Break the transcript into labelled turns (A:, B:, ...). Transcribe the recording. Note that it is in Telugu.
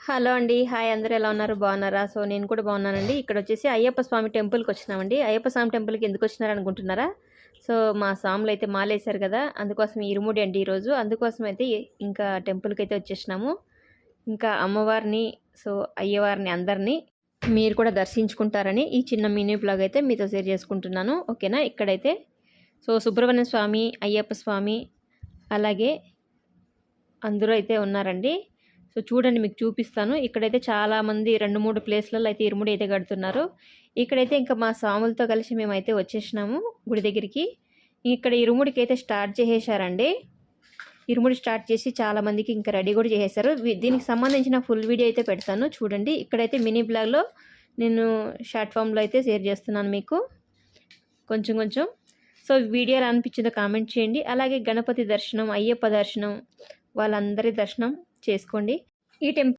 A: హలో అండి. హాయ్ అందరూ ఎలా ఉన్నారు? బాగున్నారా? సో నేను కూడా బాగున్నానండి. ఇక్కడ వచ్చేసి అయ్యప్ప స్వామి టెంపుల్కి వచ్చినామండి. అయ్యప్ప స్వామి టెంపుల్కి ఎందుకు వచ్చినారు అనుకుంటున్నారా? సో మా స్వాములు అయితే మాలేశారు కదా, అందుకోసం ఇరుముడి అండి ఈరోజు. అందుకోసం అయితే ఇంకా టెంపుల్కి అయితే వచ్చేసినాము. ఇంకా అమ్మవారిని, సో అయ్యవారిని అందరినీ మీరు కూడా దర్శించుకుంటారని ఈ చిన్న మినీ బ్లాగ్ అయితే మీతో షేర్ చేసుకుంటున్నాను. ఓకేనా? ఇక్కడైతే సో సుబ్రహ్మణ్య స్వామి, అయ్యప్ప స్వామి అలాగే అందరూ అయితే ఉన్నారండి. సో చూడండి, మీకు చూపిస్తాను. ఇక్కడైతే చాలామంది 2-3 ప్లేస్లలో అయితే ఇరుముడి అయితే కడుతున్నారు. ఇక్కడైతే ఇంకా మా స్వాములతో కలిసి మేమైతే వచ్చేసినాము గుడి దగ్గరికి. ఇక్కడ ఇరుముడికి అయితే స్టార్ట్ చేసేసారండి. ఇరుముడి స్టార్ట్ చేసి చాలామందికి ఇంకా రెడీ కూడా చేసేసారు. దీనికి సంబంధించిన ఫుల్ వీడియో అయితే పెడతాను చూడండి. ఇక్కడైతే మినీ బ్లాగ్లో నేను షార్ట్ ఫామ్లో అయితే షేర్ చేస్తున్నాను మీకు కొంచెం కొంచెం. సో వీడియో ఎలా అనిపించిందో కామెంట్ చేయండి. అలాగే గణపతి దర్శనం, అయ్యప్ప దర్శనం, వాళ్ళందరి దర్శనం చేసుకోండి. ఈ టెంపుల్